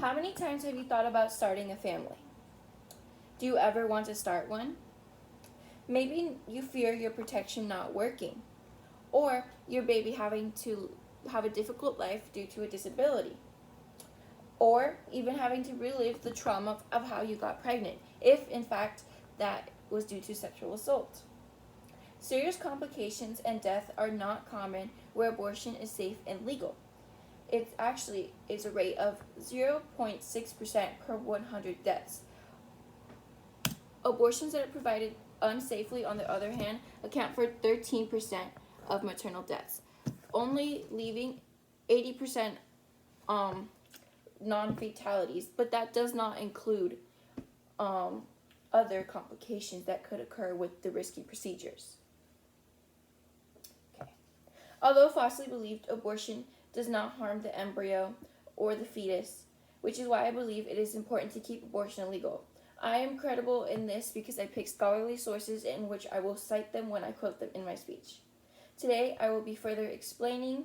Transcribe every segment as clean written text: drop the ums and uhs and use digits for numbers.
How many times have you thought about starting a family? Do you ever want to start one? Maybe you fear your protection not working, or your baby having to have a difficult life due to a disability, or even having to relive the trauma of how you got pregnant, if in fact that was due to sexual assault. Serious complications and death are not common where abortion is safe and legal. It actually is a rate of 0.6% per 100 deaths. Abortions that are provided unsafely, on the other hand, account for 13% of maternal deaths, only leaving 80% non-fatalities, but that does not include other complications that could occur with the risky procedures. Okay. Although falsely believed, abortion does not harm the embryo or the fetus, which is why I believe it is important to keep abortion illegal. I am credible in this because I pick scholarly sources in which I will cite them when I quote them in my speech. Today, I will be further explaining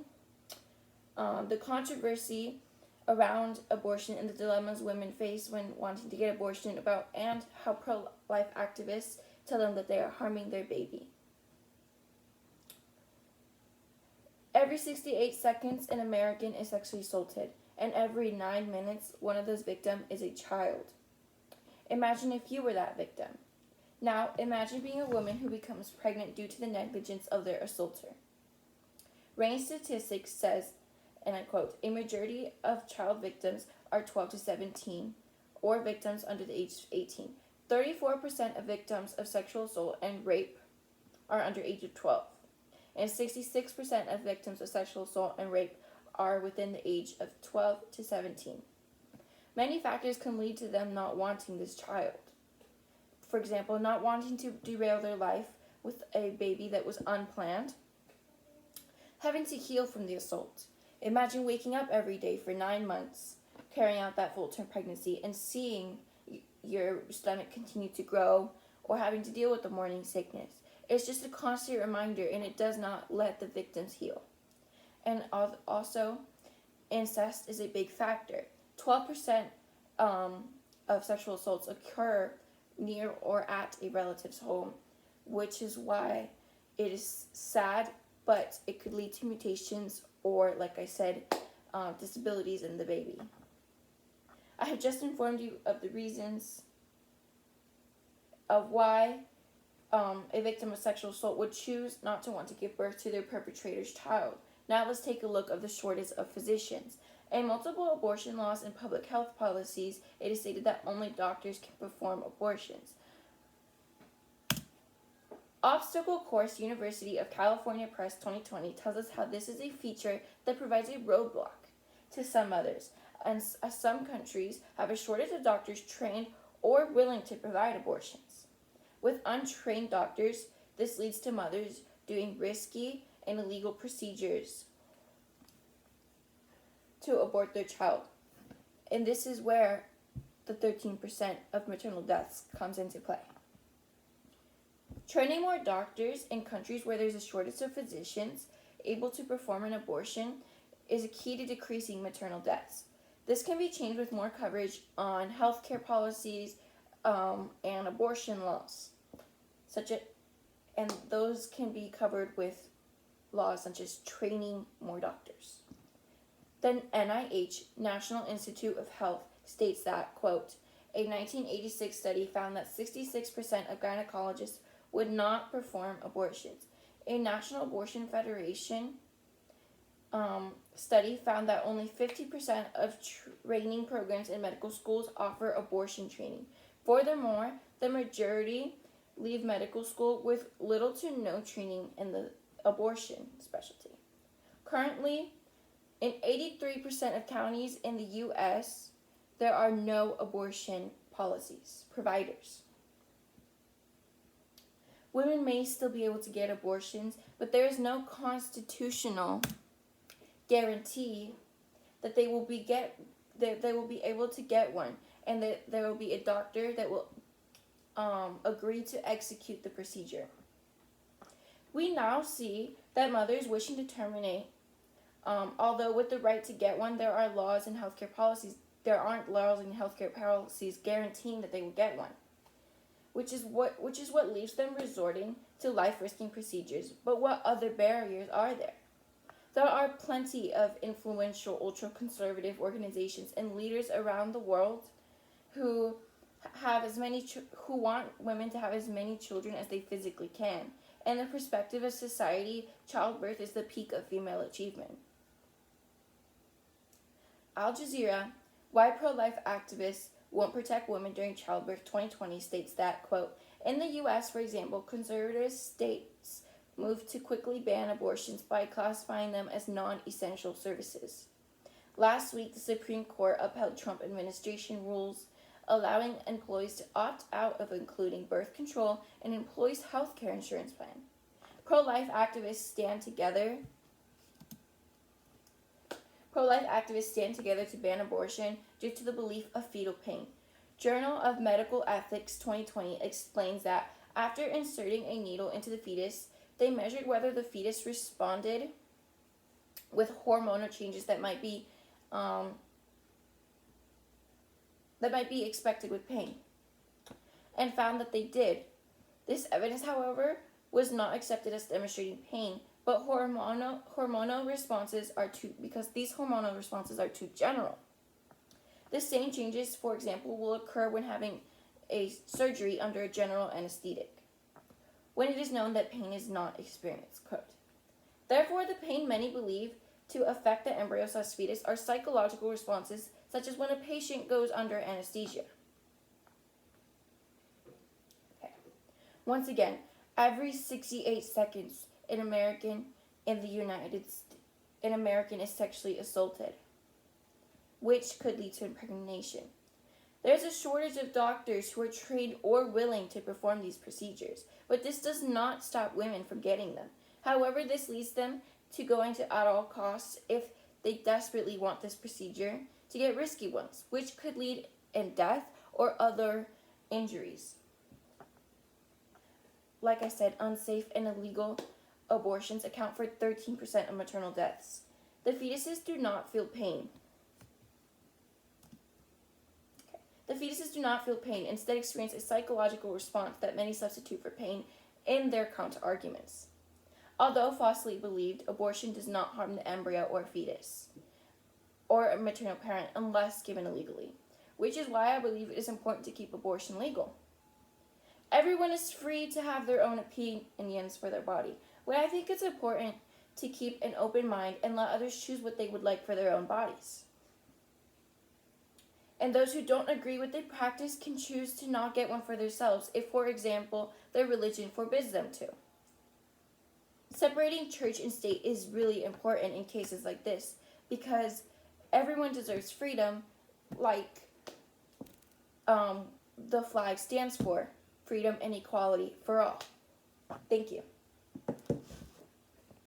the controversy around abortion and the dilemmas women face when wanting to get abortion about, and how pro-life activists tell them that they are harming their baby. Every 68 seconds, an American is sexually assaulted, and every 9 minutes, one of those victims is a child. Imagine if you were that victim. Now, imagine being a woman who becomes pregnant due to the negligence of their assaulter. RAINN statistics says, and I quote, a majority of child victims are 12 to 17, or victims under the age of 18. 34% of victims of sexual assault and rape are under the age of 12. And 66% of victims of sexual assault and rape are within the age of 12 to 17. Many factors can lead to them not wanting this child. For example, not wanting to derail their life with a baby that was unplanned, having to heal from the assault. Imagine waking up every day for 9 months, carrying out that full-term pregnancy, and seeing your stomach continue to grow, or having to deal with the morning sickness. It's just a constant reminder, and it does not let the victims heal. And also, incest is a big factor. 12% of sexual assaults occur near or at a relative's home, which is why it is sad, but it could lead to mutations or, like I said, disabilities in the baby. I have just informed you of the reasons of why a victim of sexual assault would choose not to want to give birth to their perpetrator's child. Now let's take a look at the shortage of physicians. In multiple abortion laws and public health policies, it is stated that only doctors can perform abortions. Obstacle Course University of California Press 2020 tells us how this is a feature that provides a roadblock to some mothers, and some countries have a shortage of doctors trained or willing to provide abortions. With untrained doctors, this leads to mothers doing risky and illegal procedures to abort their child. And this is where the 13% of maternal deaths comes into play. Training more doctors in countries where there's a shortage of physicians able to perform an abortion is a key to decreasing maternal deaths. This can be changed with more coverage on healthcare policies and abortion laws, and those can be covered with laws such as training more doctors. The NIH, National Institute of Health, states that, quote, a 1986 study found that 66% of gynecologists would not perform abortions. A National Abortion Federation study found that only 50% of training programs in medical schools offer abortion training. Furthermore, the majority leave medical school with little to no training in the abortion specialty. Currently, in 83% of counties in the U.S., there are no abortion policies, providers. Women may still be able to get abortions, but there is no constitutional guarantee that they will be able to get one, and that there will be a doctor that will agree to execute the procedure. We now see that mothers wishing to terminate, although with the right to get one, there are laws and healthcare policies there aren't laws and healthcare policies guaranteeing that they will get one, which is what leaves them resorting to life-risking procedures. But what other barriers are there? There are plenty of influential ultra-conservative organizations and leaders around the world who who want women to have as many children as they physically can. In the perspective of society, childbirth is the peak of female achievement. Al Jazeera, Why Pro-Life Activists Won't Protect Women During Childbirth 2020 states that, quote, in the U.S., for example, conservative states moved to quickly ban abortions by classifying them as non-essential services. Last week, the Supreme Court upheld Trump administration rules allowing employees to opt out of including birth control in employees' health care insurance plan. Pro-life activists stand together to ban abortion due to the belief of fetal pain. Journal of Medical Ethics 2020 explains that after inserting a needle into the fetus, they measured whether the fetus responded with hormonal changes that might be expected with pain, and found that they did. This evidence, however, was not accepted as demonstrating pain, but hormonal responses are these hormonal responses are too general. The same changes, for example, will occur when having a surgery under a general anesthetic, when it is known that pain is not experienced. Quote, therefore, the pain many believe to affect the embryo/fetus are psychological responses, such as when a patient goes under anesthesia. Okay. Once again, every 68 seconds, an American is sexually assaulted, which could lead to impregnation. There's a shortage of doctors who are trained or willing to perform these procedures, but this does not stop women from getting them. However, this leads them to going to at all costs, if they desperately want this procedure, to get risky ones, which could lead in death or other injuries. Like I said, unsafe and illegal abortions account for 13% of maternal deaths. The fetuses do not feel pain. Instead experience a psychological response that many substitute for pain in their counter-arguments. Although falsely believed, abortion does not harm the embryo or fetus or a maternal parent unless given illegally, which is why I believe it is important to keep abortion legal. Everyone is free to have their own opinions for their body, but I think it's important to keep an open mind and let others choose what they would like for their own bodies. And those who don't agree with the practice can choose to not get one for themselves if, for example, their religion forbids them to. Separating church and state is really important in cases like this because everyone deserves freedom, like the flag stands for, freedom and equality for all. Thank you.